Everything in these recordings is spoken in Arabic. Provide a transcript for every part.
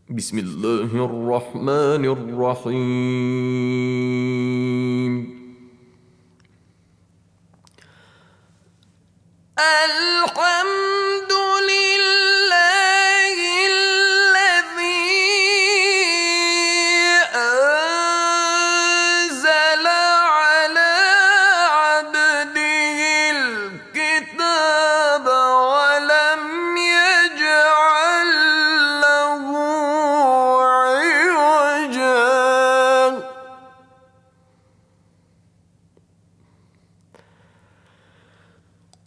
بسم الله الرحمن الرحيم. الحمد لله الذي أنزل على عبده الكتاب ولم يجعل له عوجا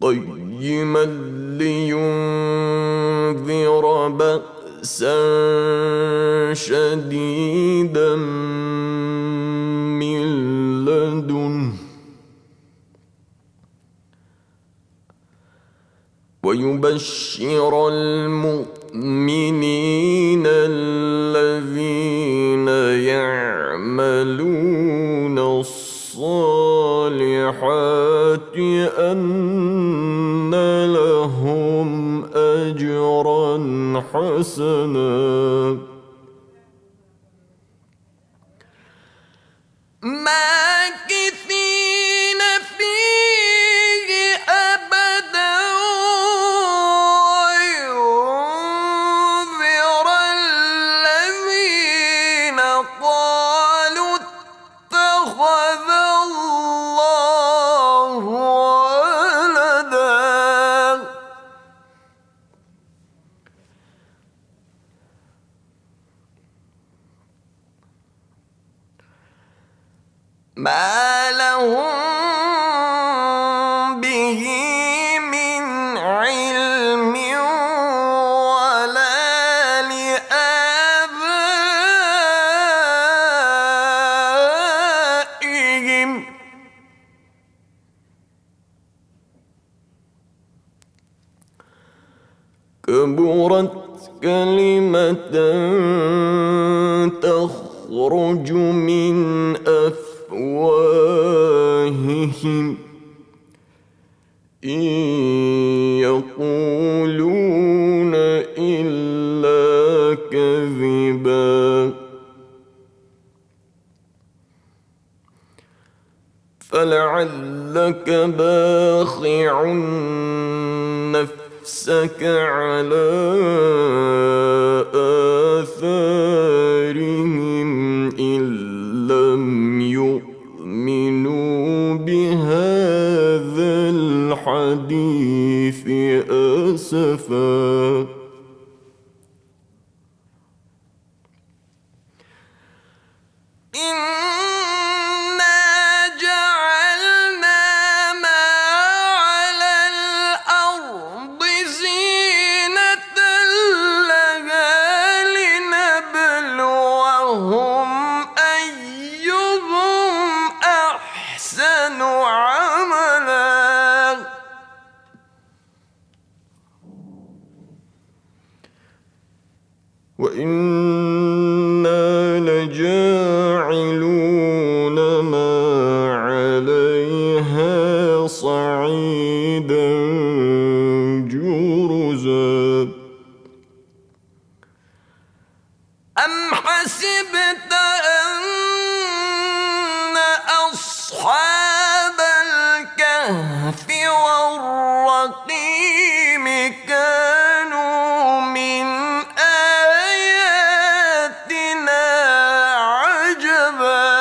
قيما لينذر بأسا شديدا من لدنه ويبشر المؤمنين الذين يعملون الصالحات أن لهم أجرا حسنا ماكثين فيه أبدا وينذر الذين قالوا اتخذ الله ولدا ما لهم به من علم ولا لآبائهم كبرت كلمة تخرج من أفواههم إن يقولون إلا كذبا فلعلك باخع نفسك على آثارهم إن لم يؤمنوا بهذا الحديث أسفا إنا جعلنا ما على الأرض زينة لها لنبلوهم أيهم أحسن عملا وإنا لجاعلون ما عليها صعيدا جرزا أم حسبت أن أصحاب الكهف والرقيم كانوا من آياتنا عجبا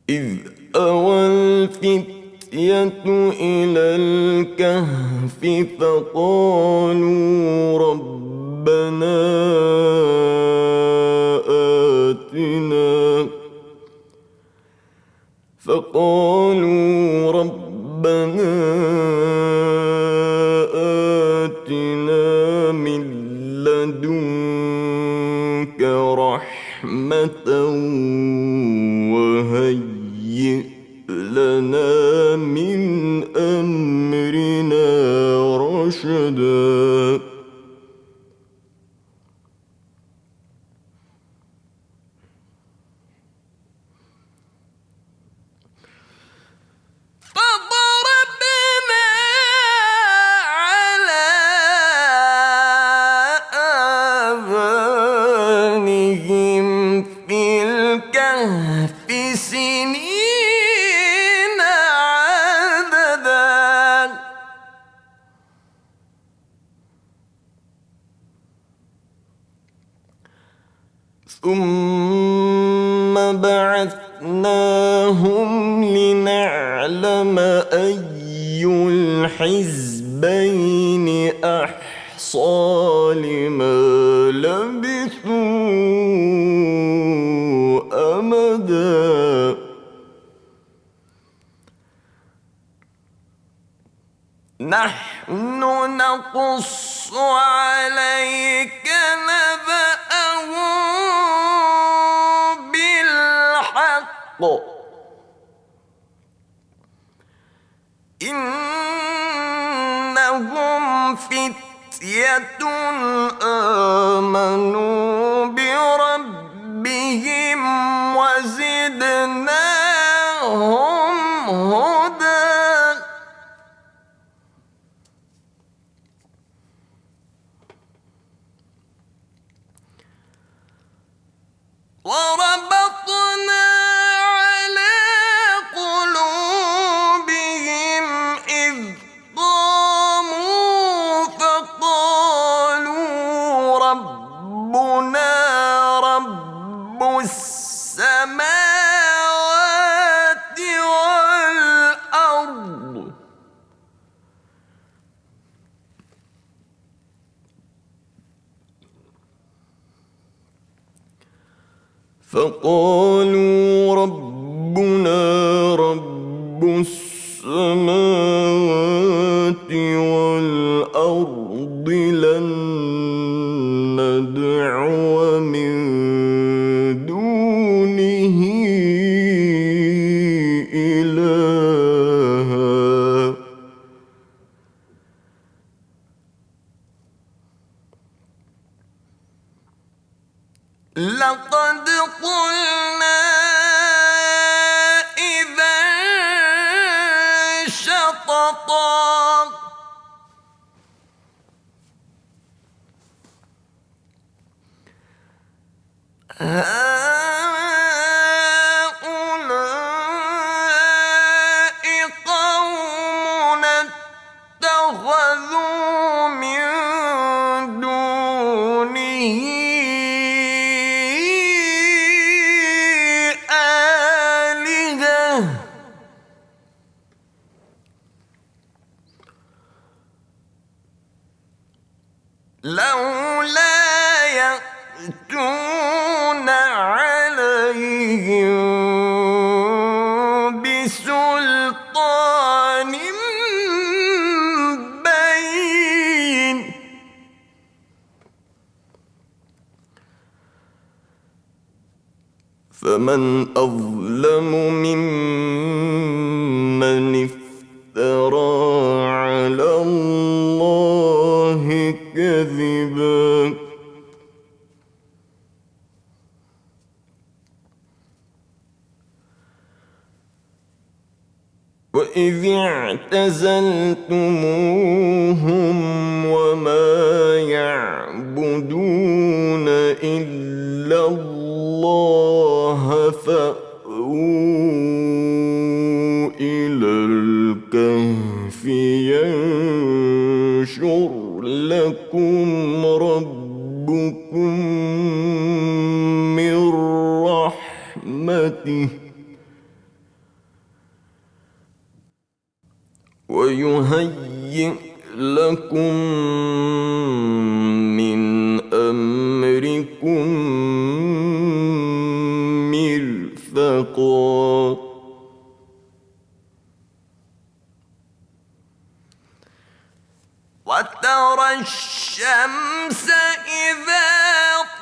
إذ أوى الفتية إلى الكهف فقالوا ربنا آتنا من لدنك رحمة وهيئ لنا من أمرنا رشدا في الكهف سنين عددا ثم بعثناهم لنعلم أي الحزبين أحصى لما لبثوا أمدا نحن نقص عليك نبأهم بالحق إنهم فتية آمنوا بربهم وزدناهم هدى وربطنا على قلوبهم إذ قاموا فقالوا ربنا رب السماوات والأرض فقالوا ربنا رب السماوات والأرض لن ندعو من دونه إلها لقد قلنا إذا شططا هؤلاء قومنا اتخذوا من دونه آلهة لولا يأتون عليهم بسلطان بين فمن أظلم ممن افترى على الله كذبا وإذ اعتزلتموهم وما يعبدون إلا الله فأووا إلى الكهف ينشر لكم ربكم من رحمته ويهيئ لكم من أمركم مرفقا وترى الشمس إذا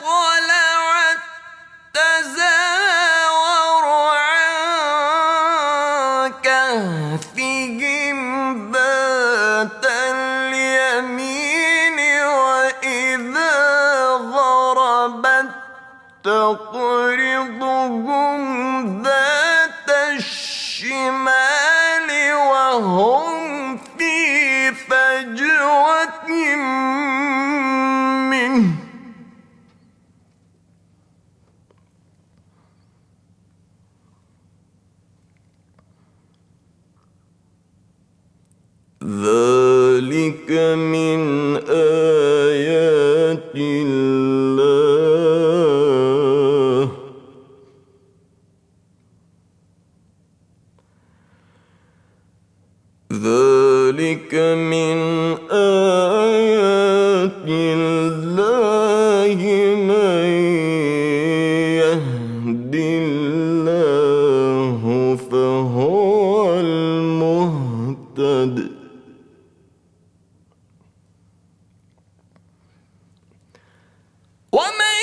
طلعت تزاور عن كهفهم ذات اليمين وإذا غربت تقرضهم ذات من آيات الله ذلك من آيات الله من يهد الله فهو المهتد ومن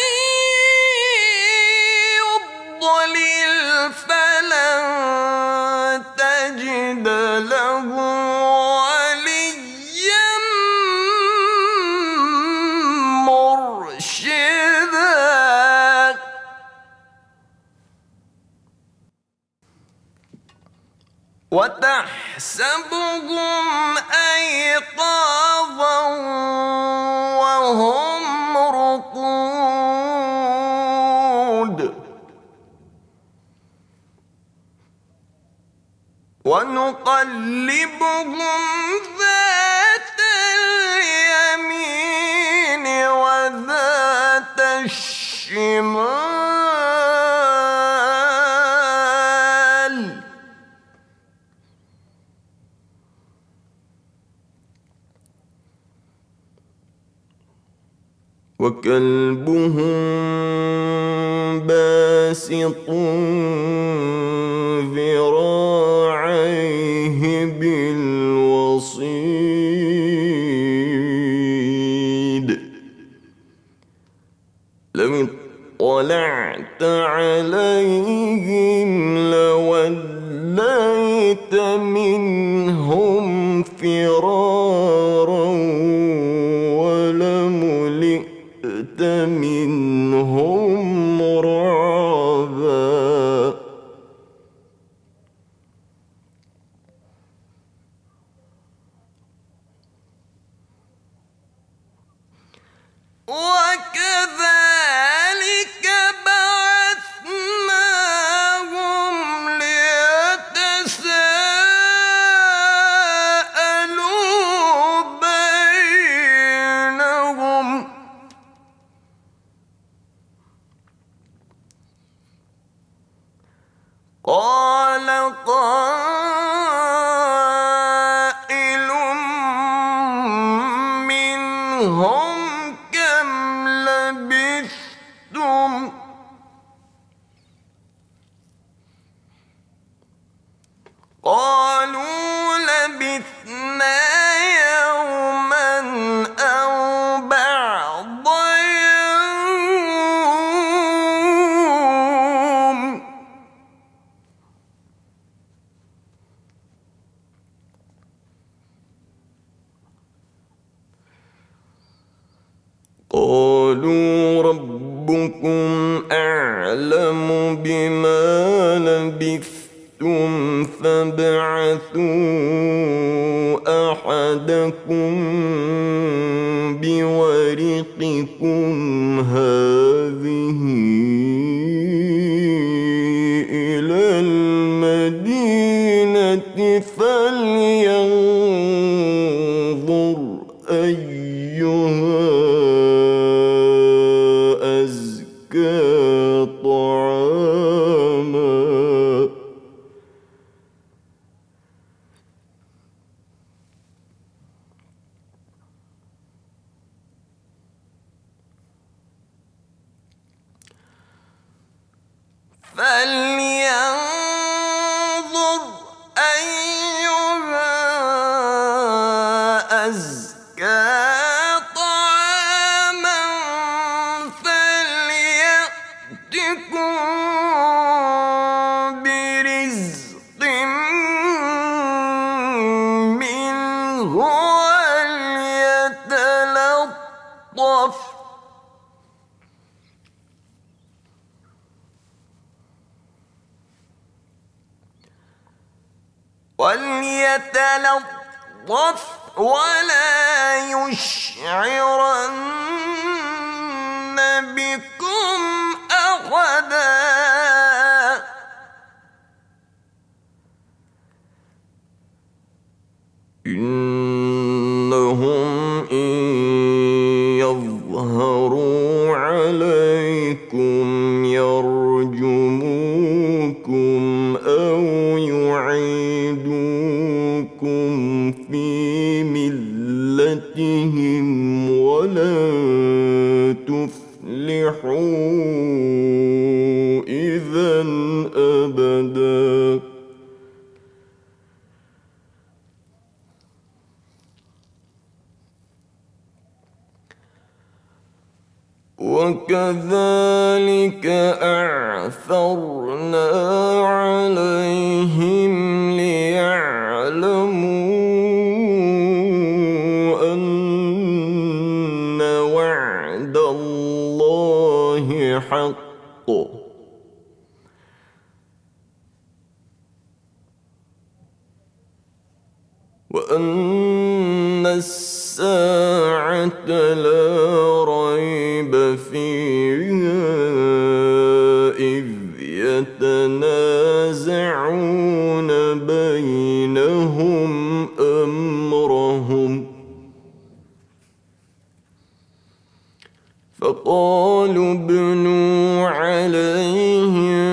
يضلل فلن تجد له وليا مرشدا وتحسبهم أيقاظا وهم رقود ونقلبهم ذات اليمين وذات الشمال وكلبهم باسط ذراعيه بالوصيد لو اطلعت عليهم لوليت منهم فرارا ولملئت منهم رعبا وكذلك بعثناهم ليتساءلوا بينهم قال قائل منهم كم لبثتم قالوا لبثنا يوما أو بعض يوم قالوا ربكم أعلم بما لبثتم فابعثوا أحدكم بورقكم هذه إلى المدينة فلينظر أيها أزكى طعاما فلينظر أيها أزكى طعاما فليأتكم برزق منه وليتلطف ولا يشعرن بكم أحدا إنهم يرجموكم أو يعيدوكم في ملتهم ولن تفلحوا إذا أبدا. وكذلك أعثرنا عليهم ليعلموا أن وعد الله حق وأن الساعة لا ريب فيها إذ يتنازعون بينهم أمرهم فقالوا ابنوا عليهم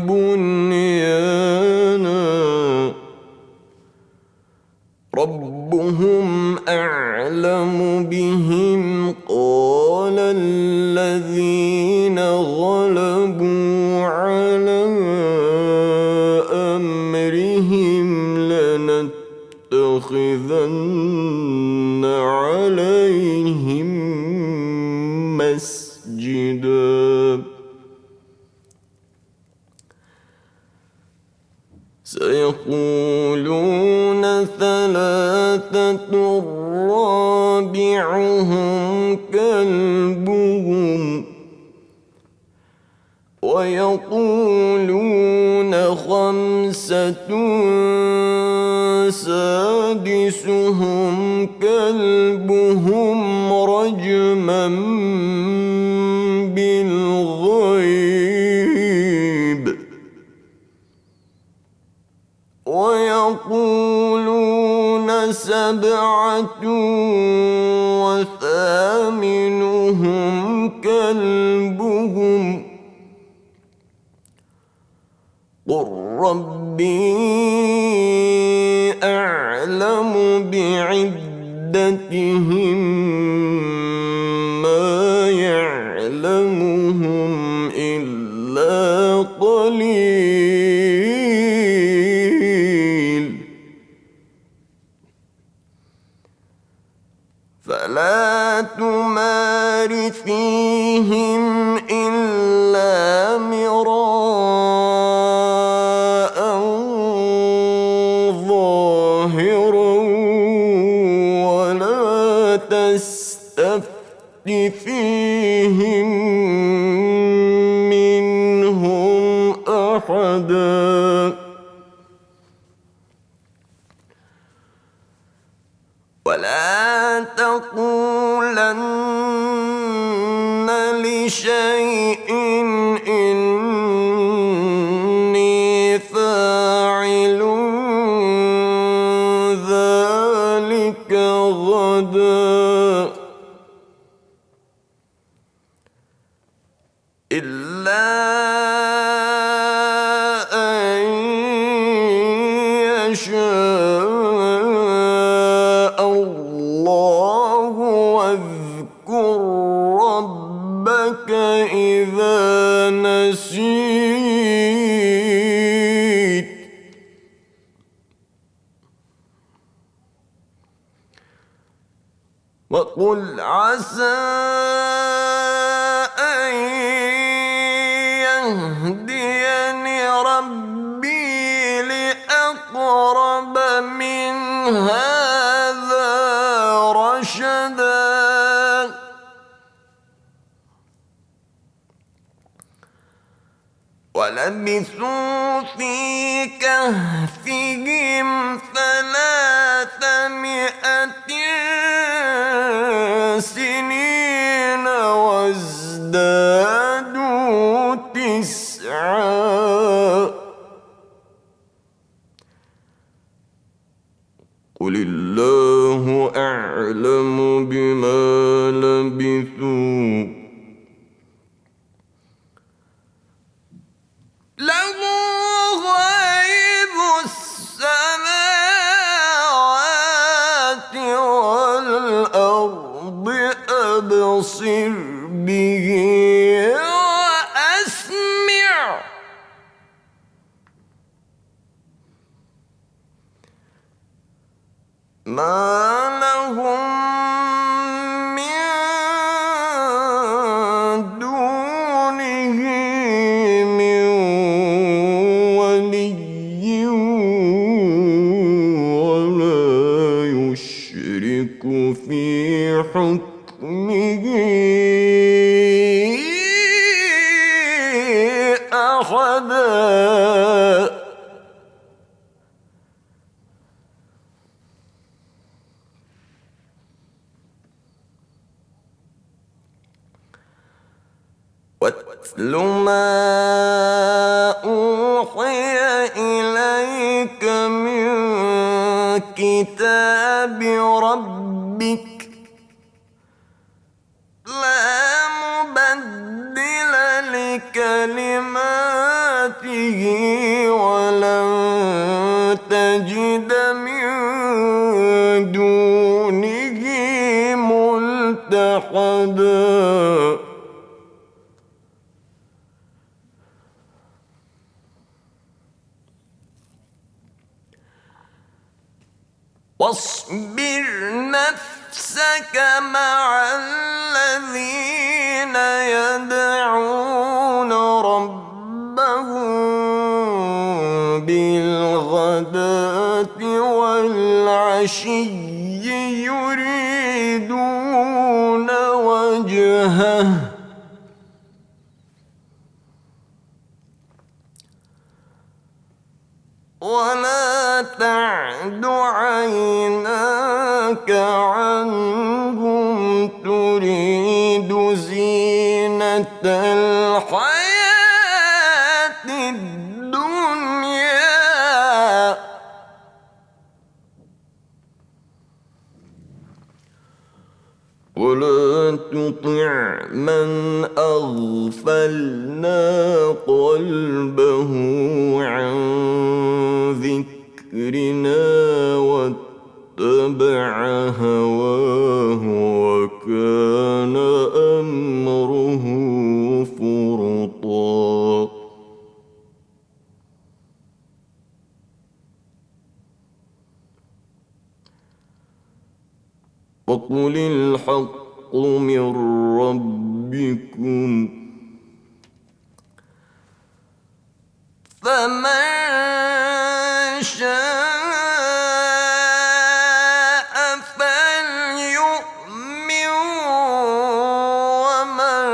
بنيانا ربهم أعلم بهم قال الذين غلبوا على أمرهم لنتخذن عليهم مسجدا سيقولون ثلاثة رابعهم كلبهم ويقولون خمسة سادسهم كلبهم رجما بالغيب ويقولون سبعة وثامنهم كلبهم قل ربي أعلم بعدتهم ما يعلمهم إلا قليل فلا تمار فيهم إلا مراء ظاهرا ولا تستفت فيهم منهم أحدا ولا تقولن لشيء إني فاعل ذلك غدا إلا أن يشاء الله واذكر ربك إذا نسيت وقل عسى أن يهديني ربي لأقرب من هذا رشدا ولبثوا في كهفهم 300 سنين وازدادوا 9 قل الله أعلم بما لبثوا ما لهم من دونه من ولي ولا يشرك في حكمه أحدا. واتل ما أوحي إليك من كتاب ربك لا مبدل لكلماته ولن تجد من دونه ملتحدا. واصبر نفسك مع الذين يدعون ربهم بالغداة والعشي يريدون وجهه ولا تعد عيناك عنهم تريد زينة الحياة الدنيا ولا تطع من أغفلنا قلبه عن ذكرنا واتبع هواه وكان أمره فرطا. وقل الحق من ربكم فمن شاء فليؤمن ومن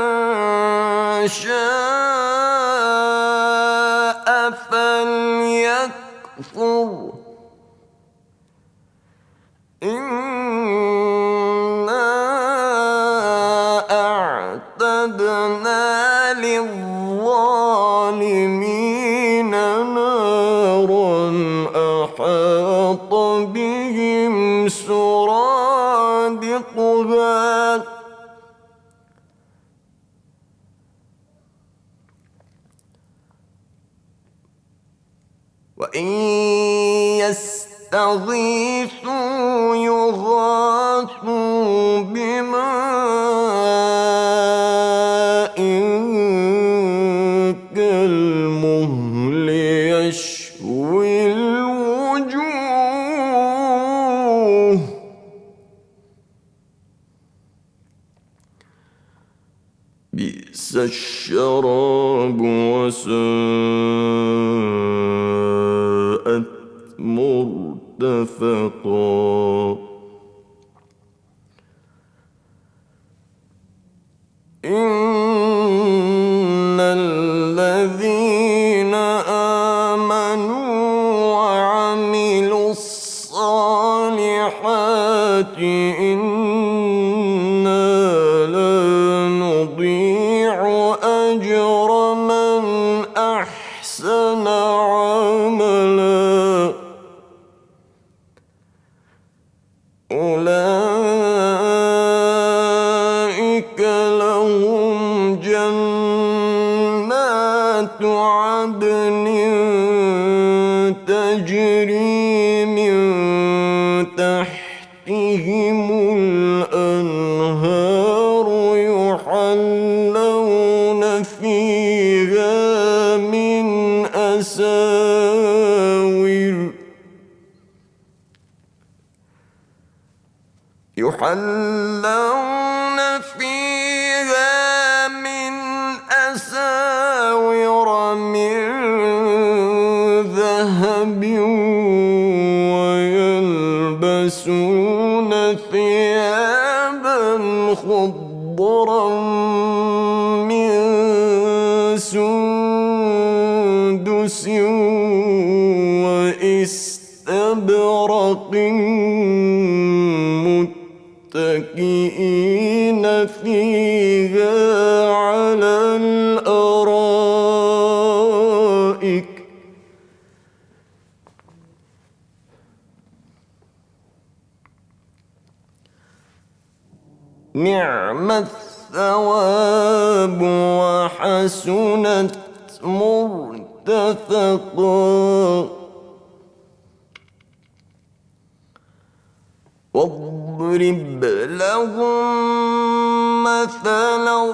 شاء فليكفر. إنا أعتدنا للظالمين نارا أحاط بهم سرادقها وإن يستغيثوا يغاثوا بماء كالمهل يشوي الوجوه بئس الشراب وساءت مرتفقا. إن الذين آمنوا وعملوا الصالحات إنا لا نضيع أجر من أحسن عملا. أولئك لهم جنات عدن تجري من تحتهم الأنهار يحلون فيها من أساور يحلون فيها من أساور من ذهب ويلبسون ثيابا خضرا من سندس واستبرق متكئين فيها على الأرائك نعم الثواب وحسنت مرتفقا واضرب لهم مثلا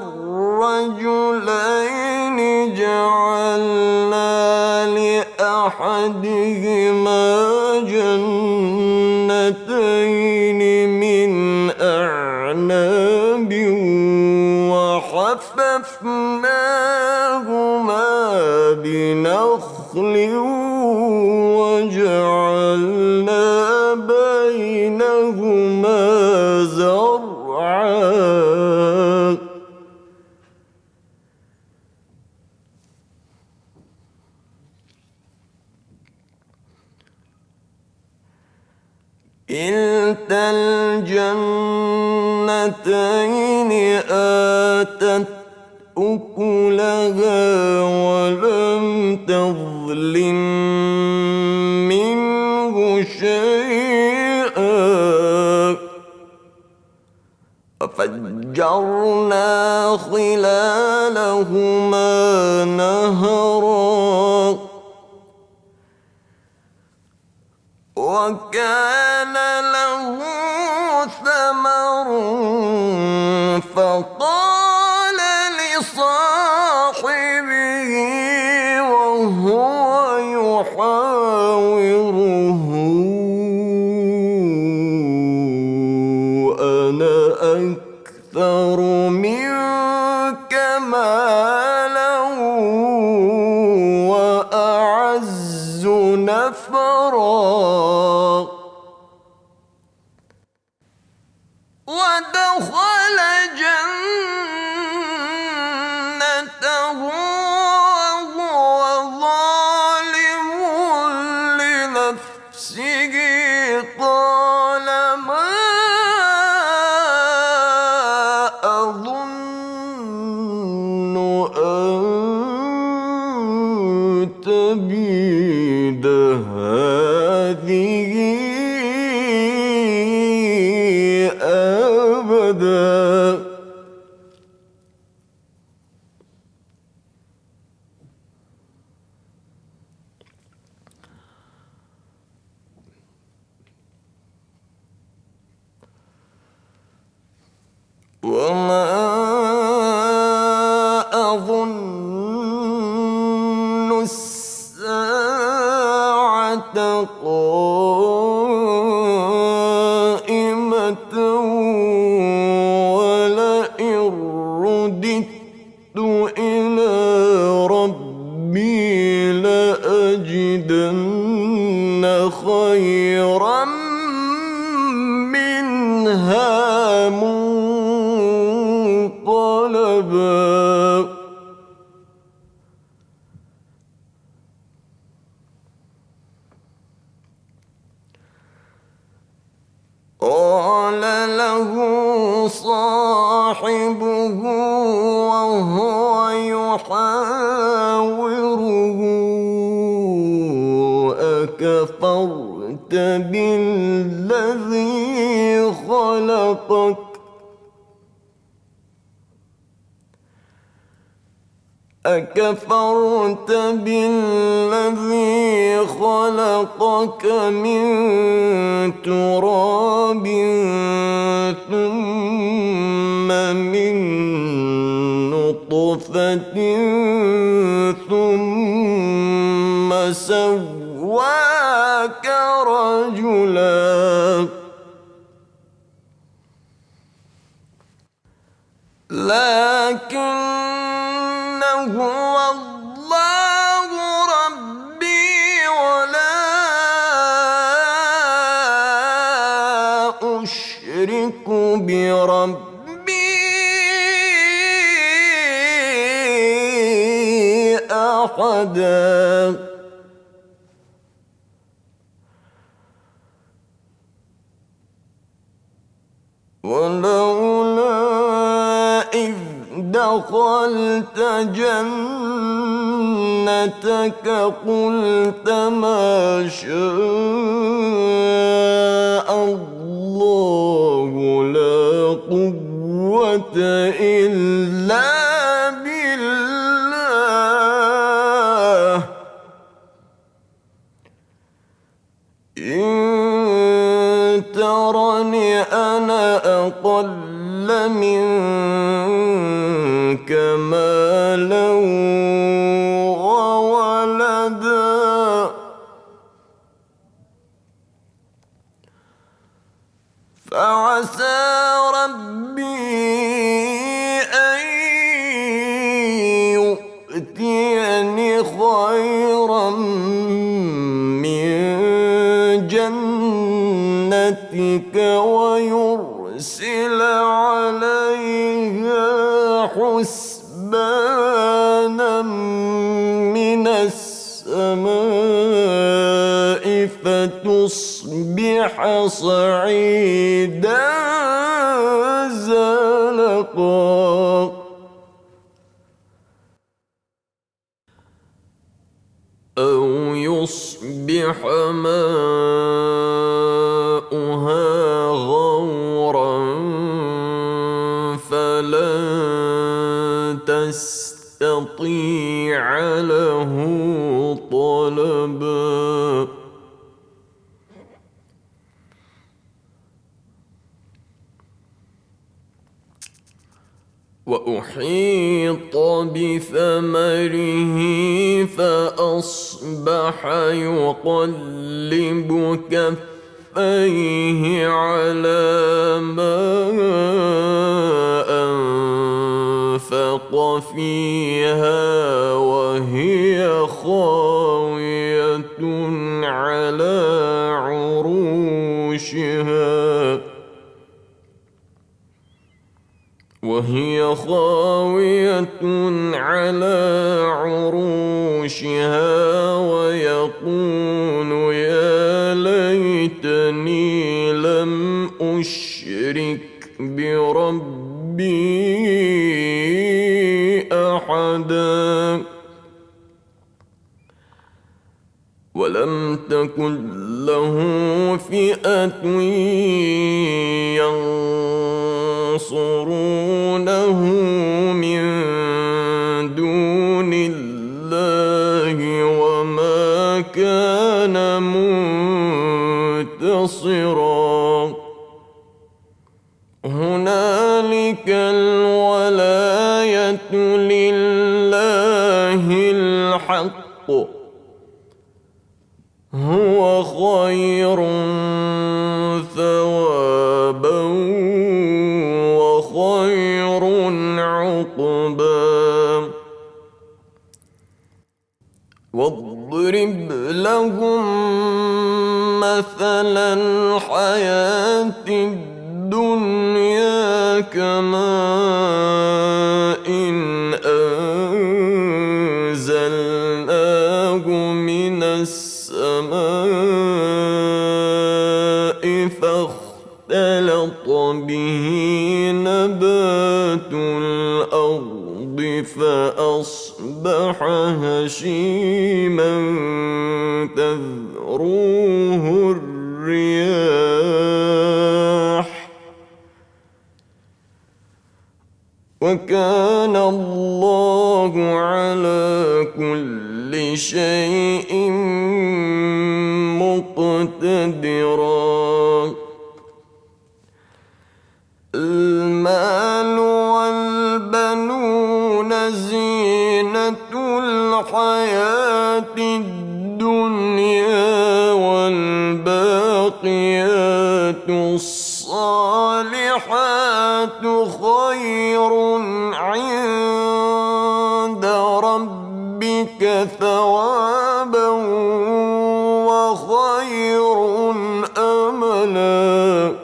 الرجلين جعلنا لأحدهما جنتين من أعناب وحففناهما بنخل وجعلنا بينهما زرعا كلتا الجنتين آتت أكلها ولم تظلم منه شيئا ففجرنا خلالهما نهرا وكان له ثمر فقال لصاحبه وهو يحاوره أنا أكثر منك مالا وأعز نفرا ودخل جنته وهو ظالم لنفسه قال ما أظن أن تبيد هذه أبدا وما أظن الساعة قائمة ولئن رددت إلى ربي لأجدن خيرا منها منقلبا قال له صاحبه وهو يحاوره أكفرت بالذي خلقك أكفرت بالذي خلقك من تراب ثم من نطفة ثم سواك رجلا لكن هو الله ربي ولا أشرك بربي أحدا ولولا إذ دخلت جنتك قلت ما شاء الله لا قوة إلا بالله إن ترني أنا أقل منك مالا وولدا فعسى ربي أن يؤتيني خيرا من جنتك ويرسل عليها حسبانا من السماء فتصبح صعيدا زلقا أو يصبح ماؤها غورا فلن تستطيع له طلبا وأحيط بثمره فأصبح يقلب كفيه على ما أنفق فيها وهي خاوية على عروشها ويقول يا ليتني لم أشرك بربي أحدا ولم تكن له فئة ينصرونه من دون الله وما كان منتصرا هنالك الولاية لله الحق هو خير ثوابا وخير عقبا واضرب لهم مثل الحياة الدنيا كماء أنزلناه من السماء فاختلط به نبات الأرض فأصبح هشيما تذروه الرياح وكان الله على كل شيء مقتدرا المال والبنون زينة الحياة الدنيا والباقيات الصالحات خير عند ربك ثوابا وخير أملا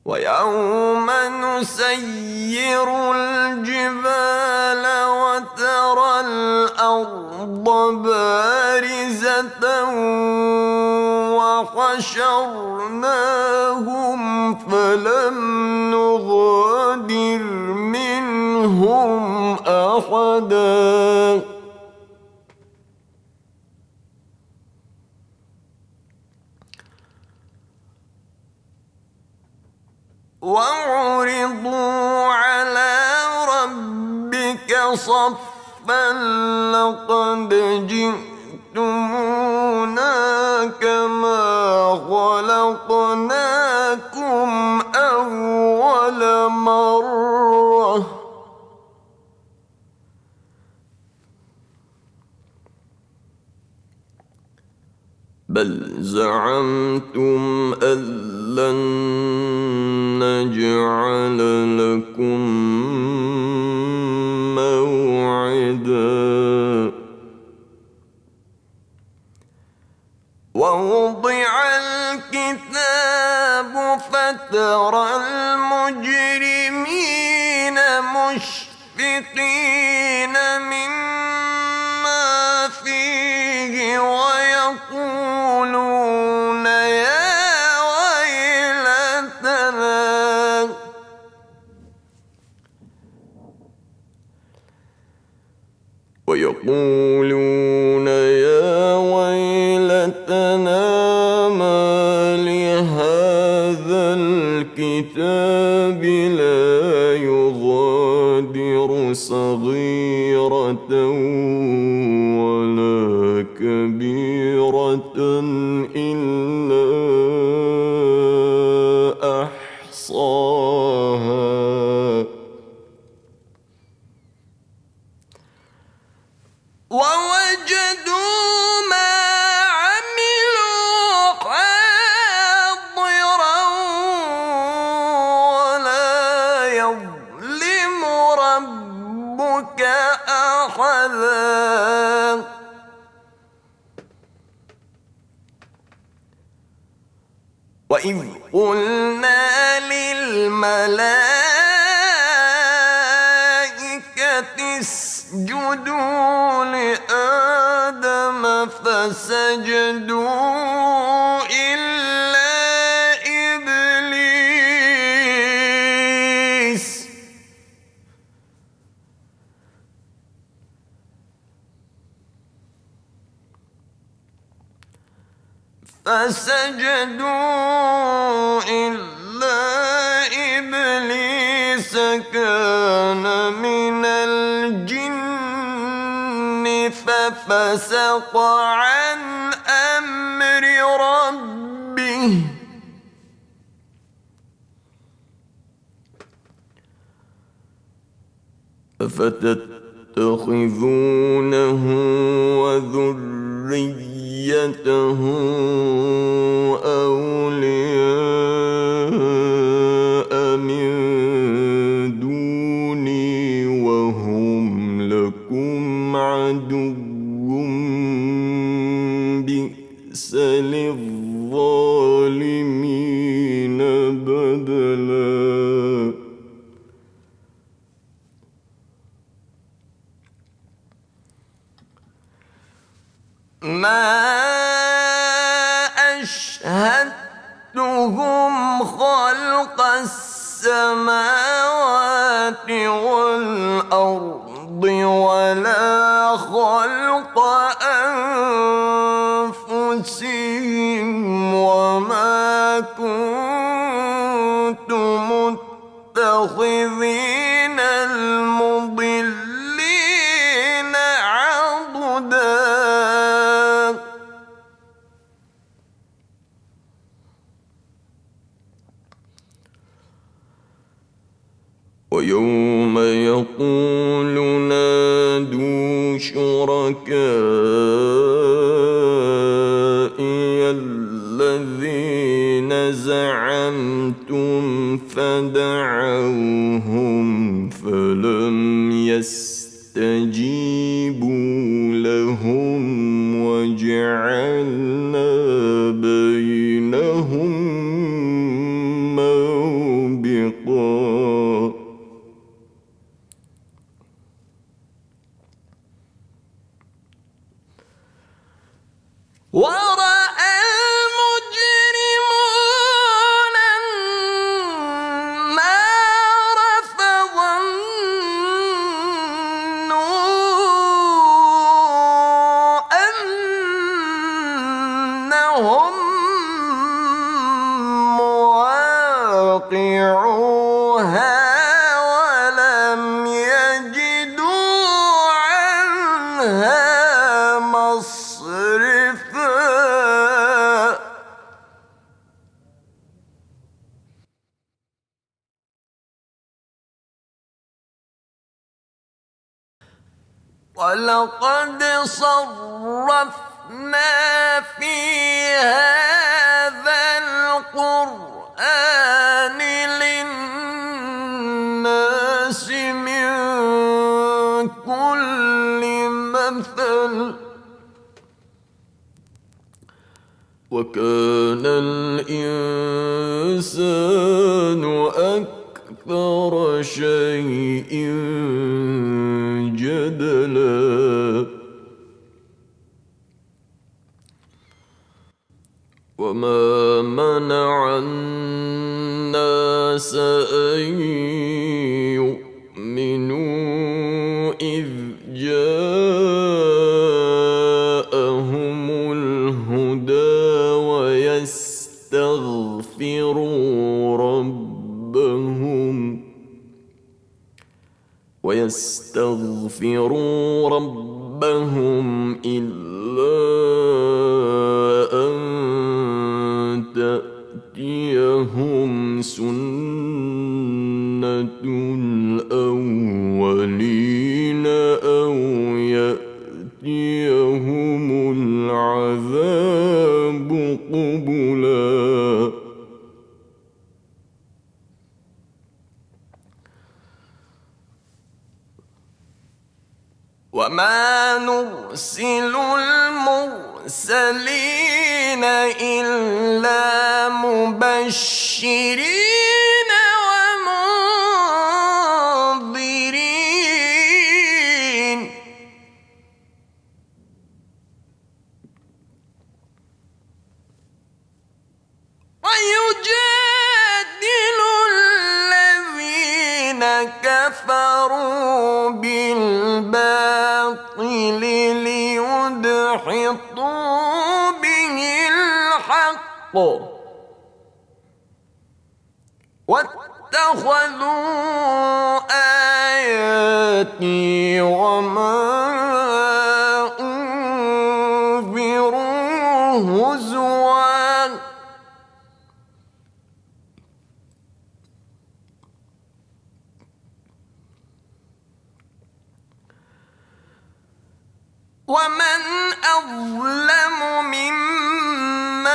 ويوم نسير الجبال وترى الأرض بارزة وحشرناهم فلم نغادر منهم أحدا وعرضوا على ربك صفا لقد جئتمونا كما خلقناكم أول مرة بل زعمتم أن لن نجعل لكم موعدا ووضع الكتاب فترى المجرمين مشفقين مما فيه ويقولون يا ويلتنا ما لهذا الكتاب لا يغادر صغيرة ولا كبيرة إلا أحصاها ووجدوا ما عملوا حاضرا ولا يظلم ربك أحدا وإذ قلنا للملائكة اسجدوا لآدم فسجدوا إلا إبليس كان من الجن ففسق عن أمر ربه أفتتخذونه وذريته أولياء من دوني وهم لكم عدو بئس للظالمين بدلا ما أشهدتهم خلق السماوات والأرض ولا خلق أنفسهم وما كنت متخذين المضلين عضدا ويوم يقول نادوا شركائي الذين زعمتم لم يستجيبوا لهم وجعلنا بينهم موبقا ورأى المجرمون النار فظنوا أنهم مواقعوها ولم يجدوا عنها مصرفا ولقد صرفنا في هذا القرآن للناس من كل مثل وكان الإنسان أكثر شيء جدلا وما منع الناس أن يؤمنوا إذ جاءهم الهدى ويستغفروا ربهم إلا أن تأتيهم سنة الأولين أو يأتيهم العذاب قبلا وما نرسل المرسلين إلا مبشرين ومنذرين ويجادل الذين كفروا بالباطل ليدحضوا به الحق واتخذوا آياتي وما أنذروا هزوا ومن أظلم ممن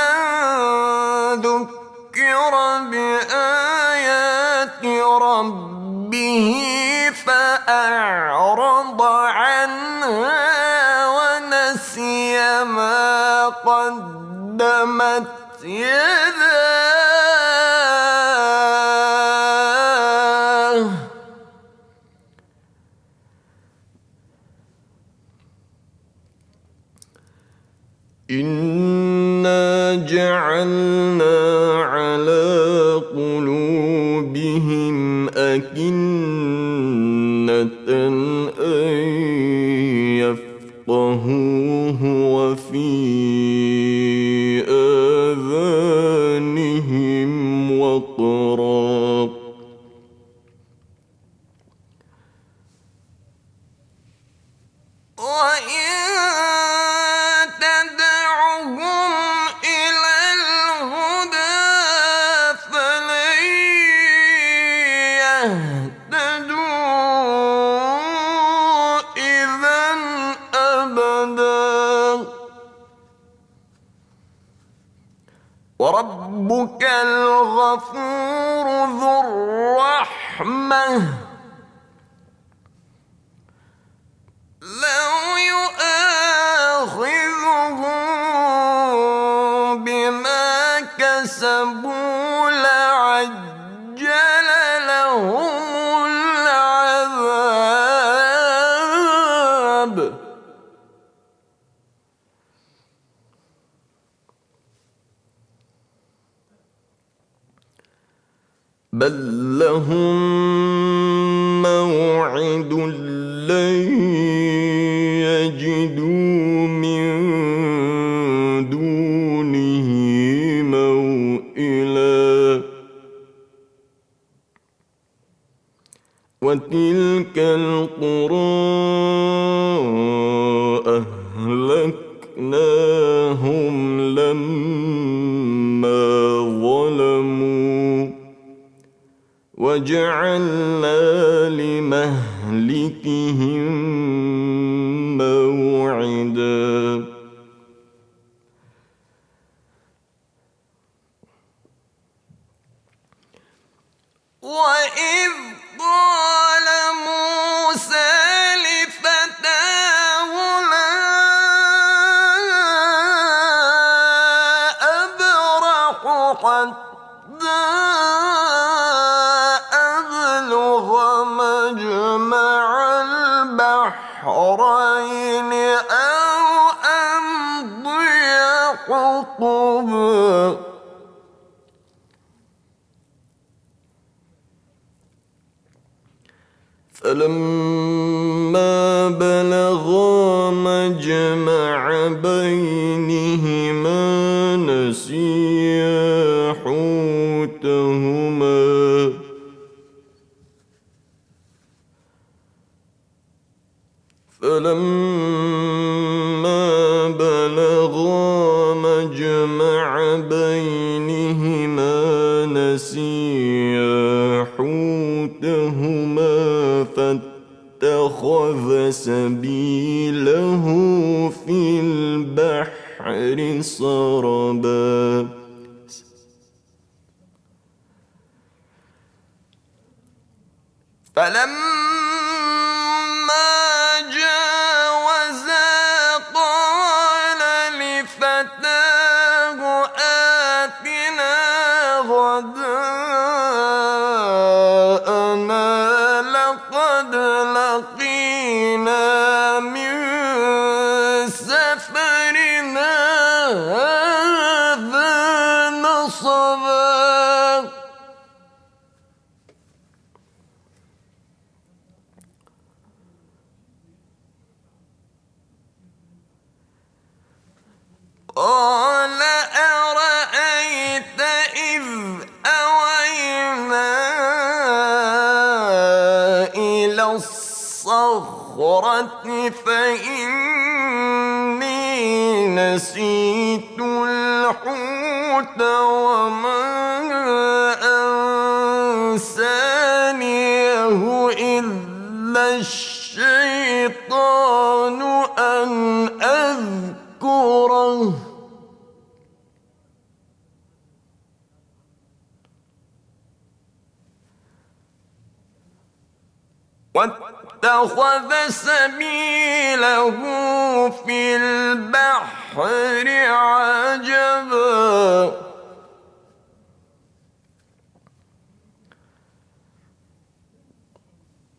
ذكر بآيات ربه فأعرض عنها ونسي ما قدمت يداه إنا جعلنا على قلوبهم أكنة أن يفقهوه وفي آذانهم وقرا وإن وربك الغفور ذو الرحمة بل لهم موعد لن يجدوا من دونه موئلا وتلك القرى أهلكناهم لما ظلموا وجعلنا لمهلكهم موعدا وإذ قال موسى لفتاه لا أبرح حتى أبلغ مجمع البحرين أو أمضي حقبا فلما بلغا مجمع بينهما نسيا حوتهما فاتخذ سبيله في البحر سربا فلما جاوزا قال لفتاه آتنا غداءنا لقد لقينا من سفرنا هذا نصبا قال أرأيت إذ أوينا إلى الصخرة فإني نسيت الحوت وما أنسانيه إلا الشيطان أن أذكره واتخذ سبيله في البحر عجبا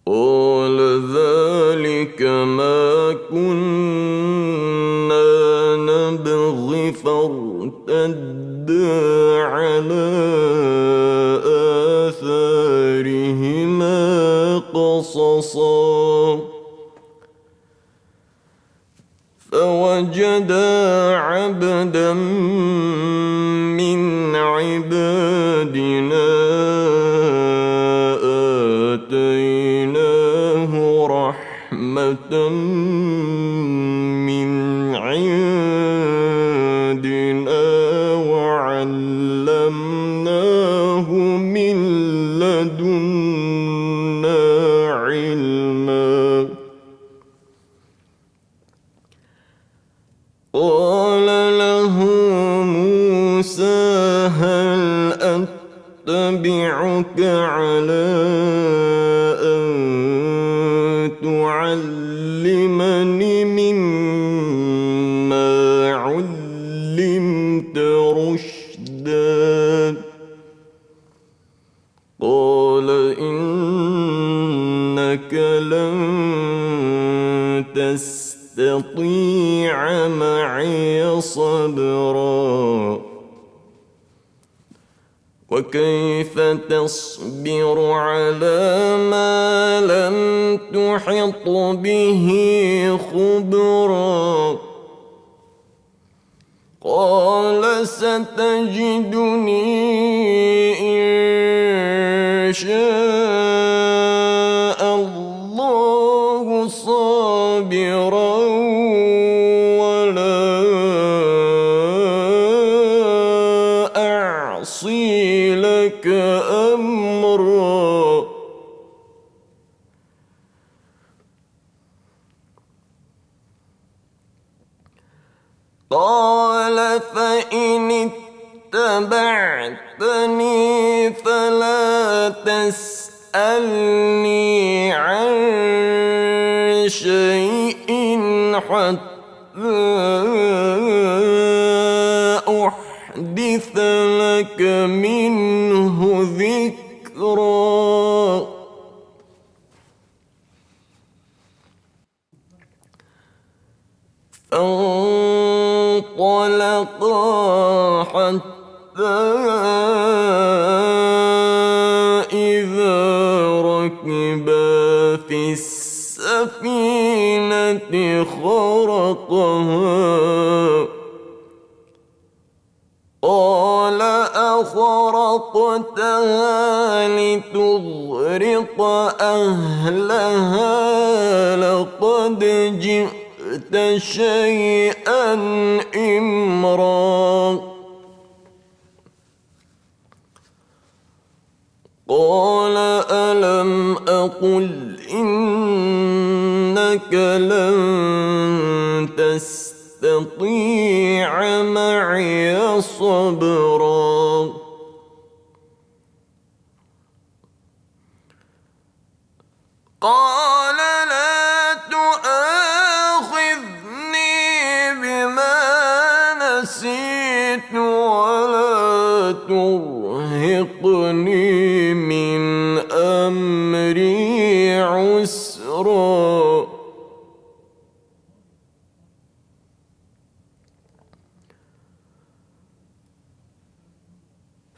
قال ذلك ما كنا نبغي فارتدا على آثارهما قصصا فوجدا عبدا من عبادنا آتيناه رحمة من عندنا وعلمناه من لدنا علما قال له موسى هل أتبعك على أن تعلمني مما علمت رشدا قال إنك لن تستطيع معي صبرا وكيف تصبر على ما لم تحط به خبرا قال ستجدني إن شاء الله صابرا ولا أعصي لك أمرا قال فإن اتبعتني فلا تسألني عن شيء حتى أحدث لك منه ذكرا فانطلقا حتى إذا ركبا في السفينة خرقها قال أخرقتها لتغرق أهلها لقد جئت شيئا إمرا قال ألم أقل إنك لن تستطيع معي صبرا قال لا تؤاخذني بما نسيت ولا ترهقني من أمري عسرا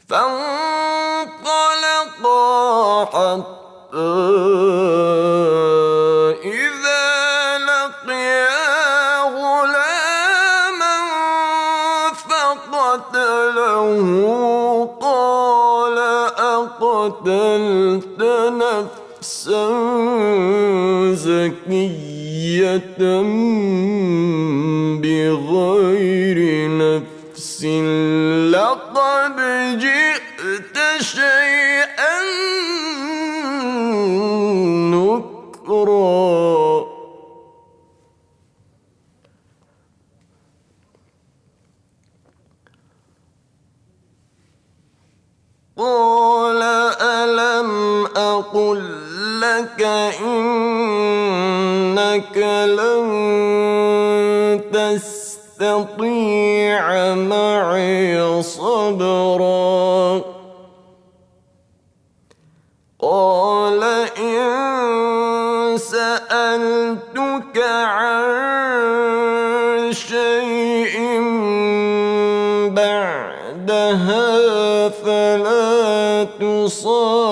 فانطلقا حتى إذا لقيا غلاما فقتله قال أقتلت نفسا زكية بغير نفس لقد جئت شيئا نكرا قال ألم أقل لك إنك لن تستطيع معي صبرا قال إن سألتك عن شيء بعدها فلا تصاحبني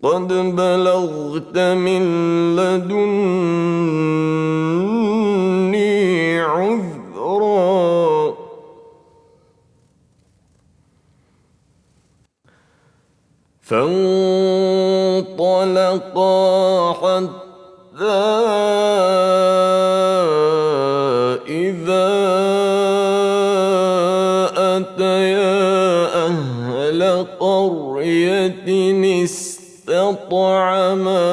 قد بلغت من لدني عذرا فانطلقا حتى إذا أتيا أهل قرية استطعما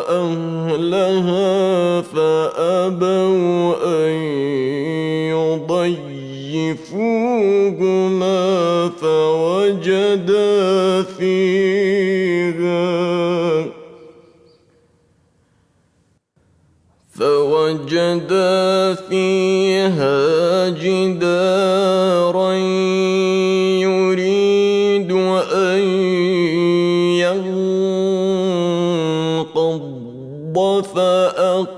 أهلها فأبوا أن يضيفوهما فوجدا فيها جدارا يريد أن ينقض فأقامه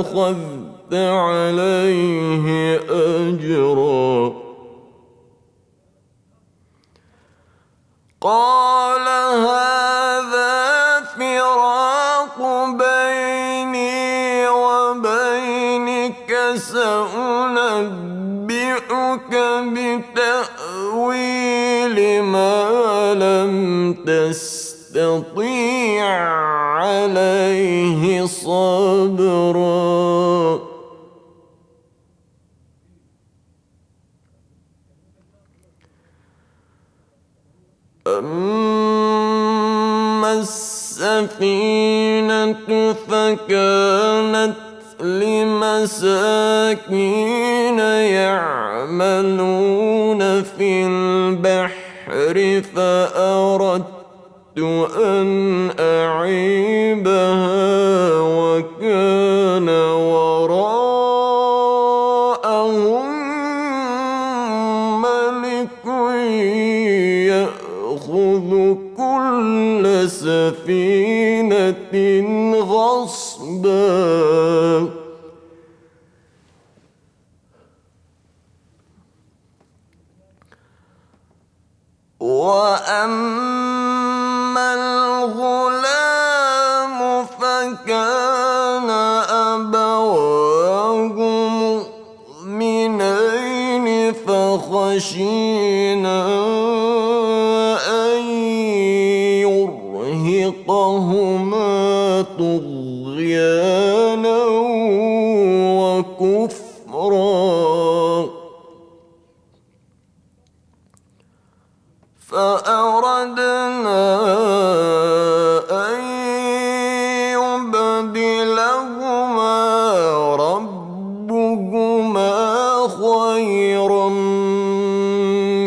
لأخذت عليه أجرا. قال هذا فراق بيني وبينك سأنبئك بتأويل ما لم تستطيع عليه صبرا. أما السفينة فكانت لمساكين يعملون في البحر فأردت أن أعيبها وكان وراءهم ملك يأخذ كل سفينة غصبا. وأما الغلام فكان أبواه مؤمنين فخشينا أن يرهقهما طغيانا وكفرا. فأردنا أن يبدلهما ربهما خيرا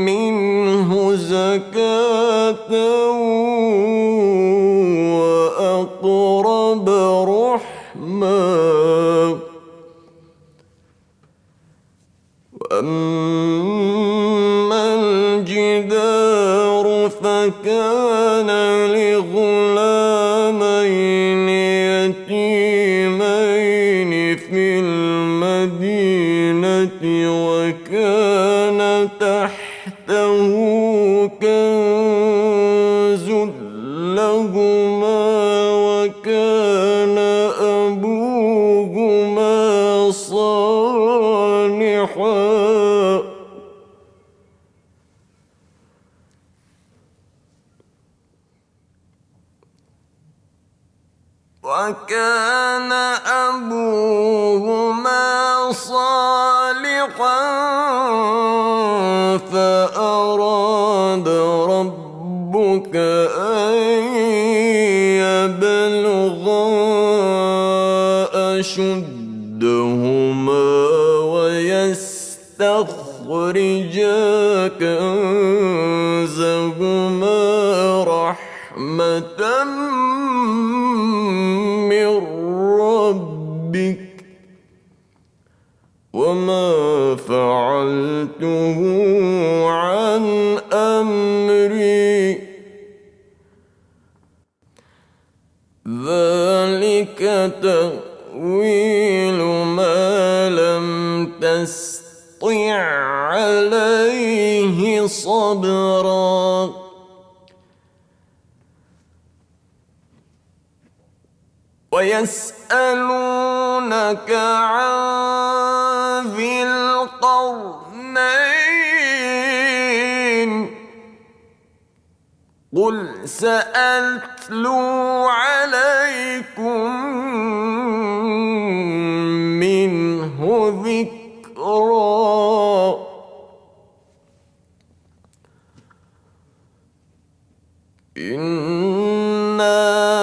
منه زكاة وأقرب رحما. وأما الجدار فكان لغلامين يتيمين في المدينة وكان تحته كنز لهما وكان أبوهما صالحا فأراد ربك أن يبلغا أشدهما ويستخرجا كنزهما رحمة من ربك وما فعلته عن أمري ذلك تأويل ما لم تستطع عليه صبرا. ويسألونك عن ذي القرنين قل سأتلو عليكم منه ذكرا. إنا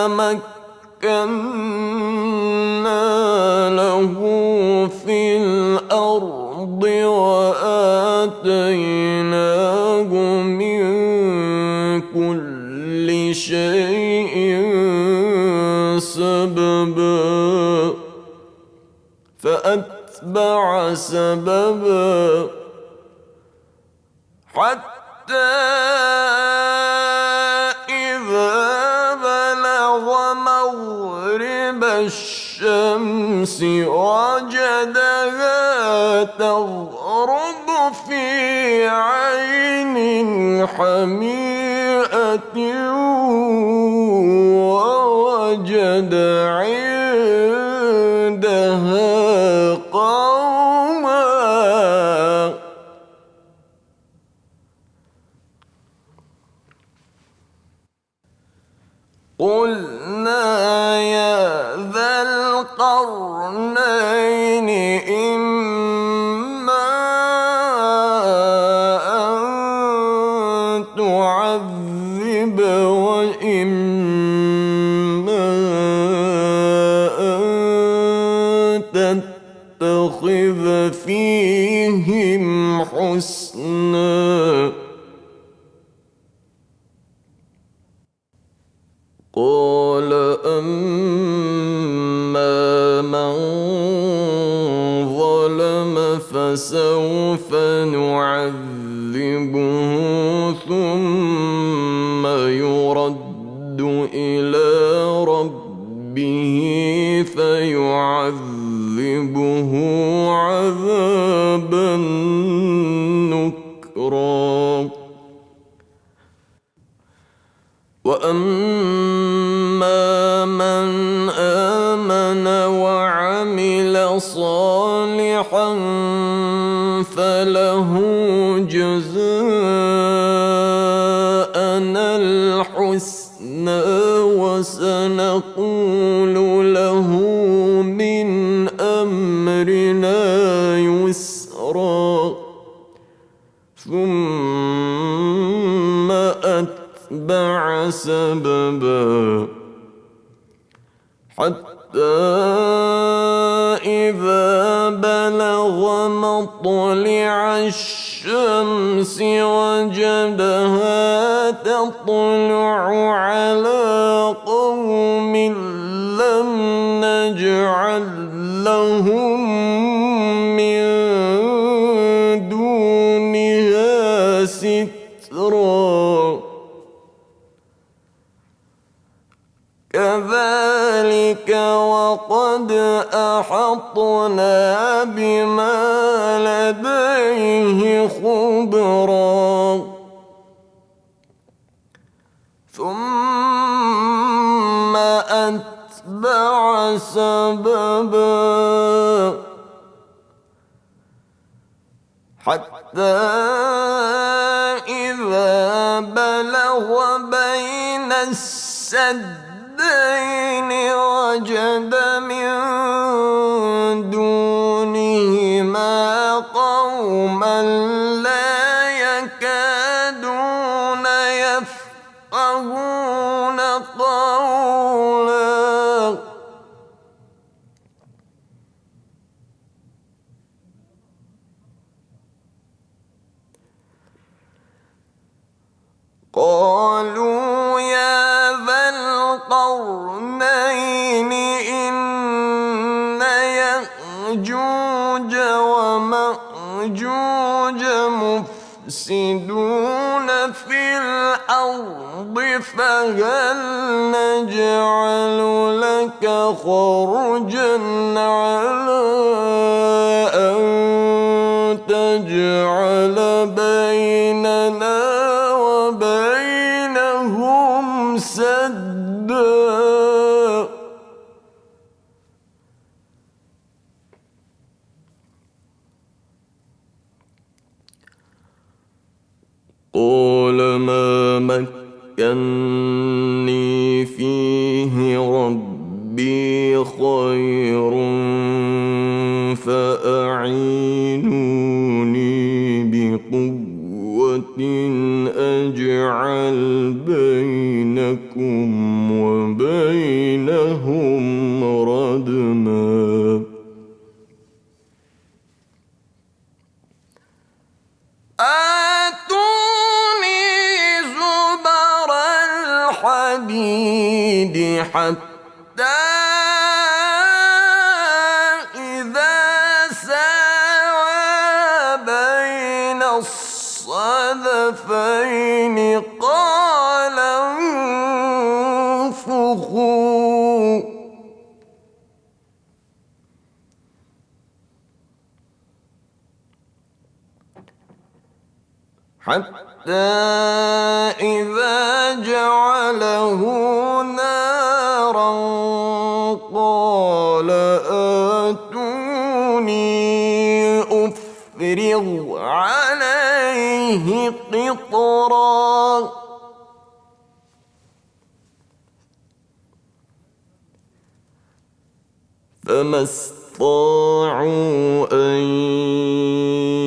مكنا له في الأرض وآتيناه من كل شيء سببا فأتبع سببا حتى إذا بلغ مغرب الشمس الشمس وجدها تغرب في عين حميئة ووجد عندها قوما. قلنا يا ذا القرنين إما أن تعذب وإما أن تتخذ فيهم حسنا. قال أما من ظلم فسوف نعذبه ثم يرد إلى ربه فيعذبه عذابا نكرا. وأما من آمن وعمل صالحا فله جزاء الحسنى وسنقول له من أمرنا يسرا. ثم أتبع سببا حتى إذا بلغ مطلع الشمس وجدها تطلع على قوم لم نجعل لهم من دونها سترا. كذلك وقد أحطنا بما لديه خبرا. ثم أتبع سببا حتى إذا بلغ بين السدين وجد من دونهما قوما لا يكادون يفقهون قولا. قالوا يا ذا القرنين إن يأجوج ومأجوج مفسدون في الأرض فهل نجعل لك خرجا على أن تجعل بيننا وبينهم سدا. قال ما مكني فيه ربي خير فأعينوني بقوة أجعل بينكم وبينهم ردما. آتوني زبر الحديد حتى إذا ساوى بين الصدفين قال انفخوا. حتى إذا جعله نارا قال آتوني أفرغ عليه قطرا فما استطاعوا أن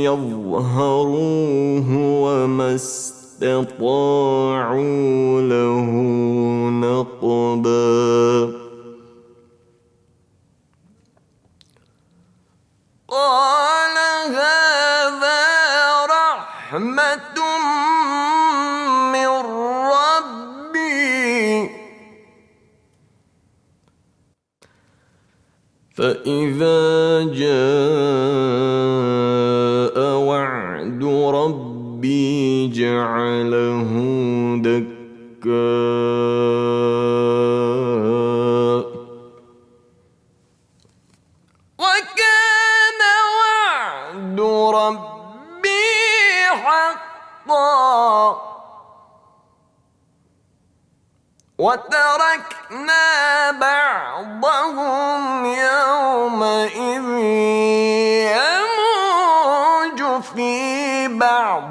يظهروه وما استطاعوا له نقبا قال هذا رحمة من ربي فإذا جاء وعد ربي جعله دكا وكان وعد ربي حقا وتركنا بعضهم يومئذ يموج في بعض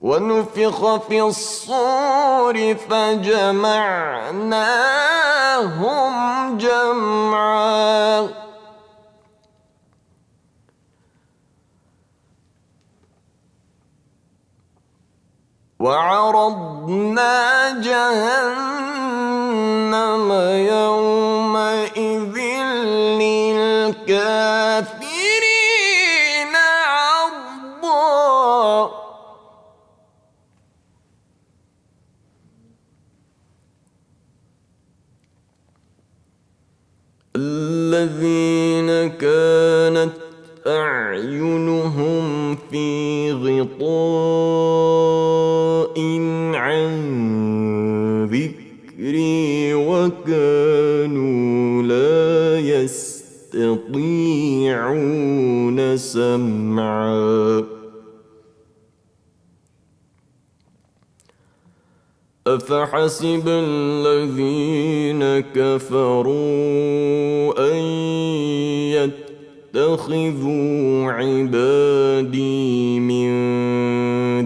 ونفخ في الصور فجمعناهم جمعا وعرضنا جهنم يومئذ للكافرين عرضا الذين كانت أعينهم في غطاء عن ذكري وكانوا لا يستطيعون سمعا أفحسب الذين كفروا أن يتخذوا عبادي من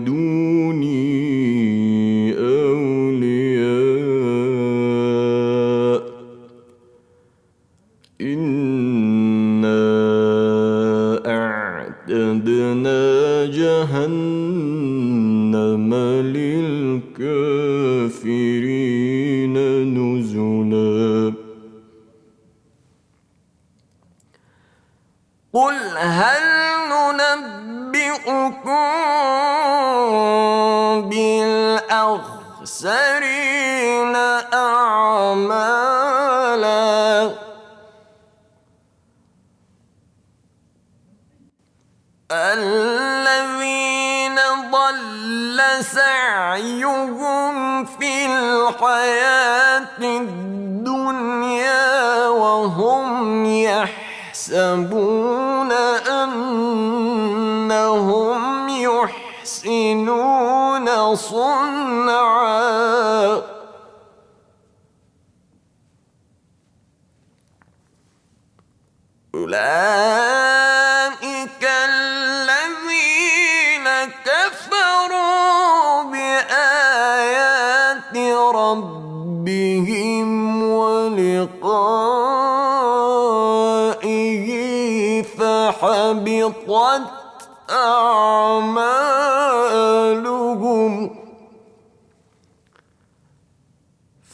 دوني أولياء إنا أعتدنا جهنم للكافرين نزلا قل هل ننبئكم بالأخسرين أعمالا الذين ضل سعيهم في الحياة الدنيا وهم يحسبون أنهم يحسنون صنعا أولئك الذين كفروا بآيات ربهم ولقائه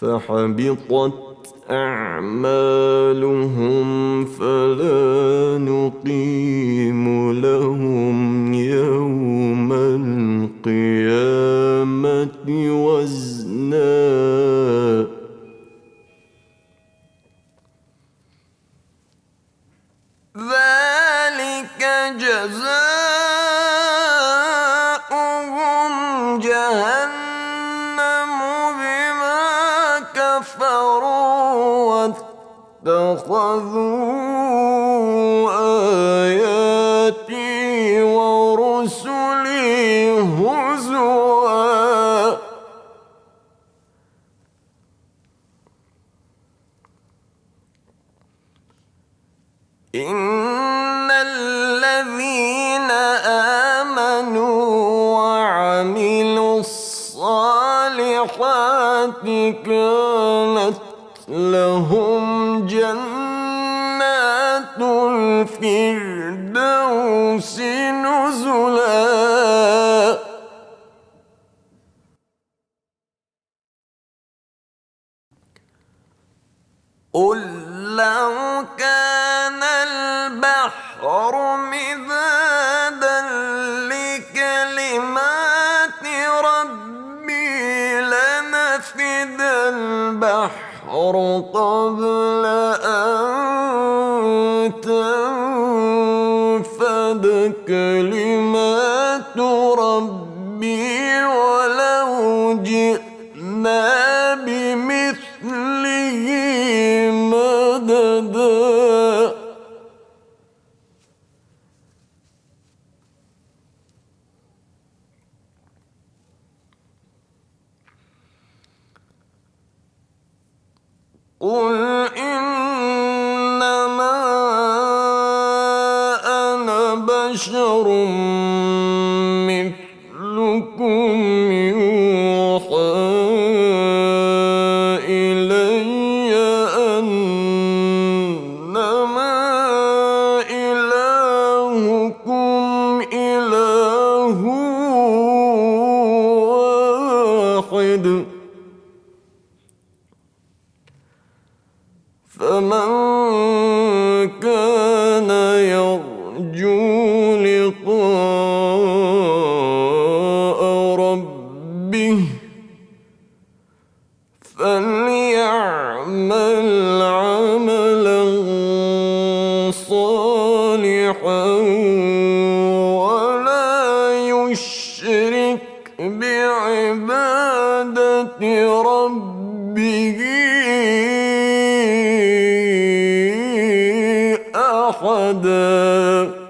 فحبطت أعمالهم فلا نقيم لهم يوم القيامة وزنا ذلك جزاؤهم جهنم بما كفروا واتخذوا آياتي ورسلي الذين آمنوا وعملوا الصالحات كانت لهم جنات الفردوس نزلا قل لو كان البحر مدادا لكلمات ربي لنفد البحر قبل أن تنفد كلمات ربي ولو جئنا بمثله مددا قل إنما أنا بشر مثلكم يوحى إلي أنما إلهكم إله واحد فمن كان يرجو لقاء ربه فليعمل عملا صالحا ولا يشرك بعبادة ربه أحدا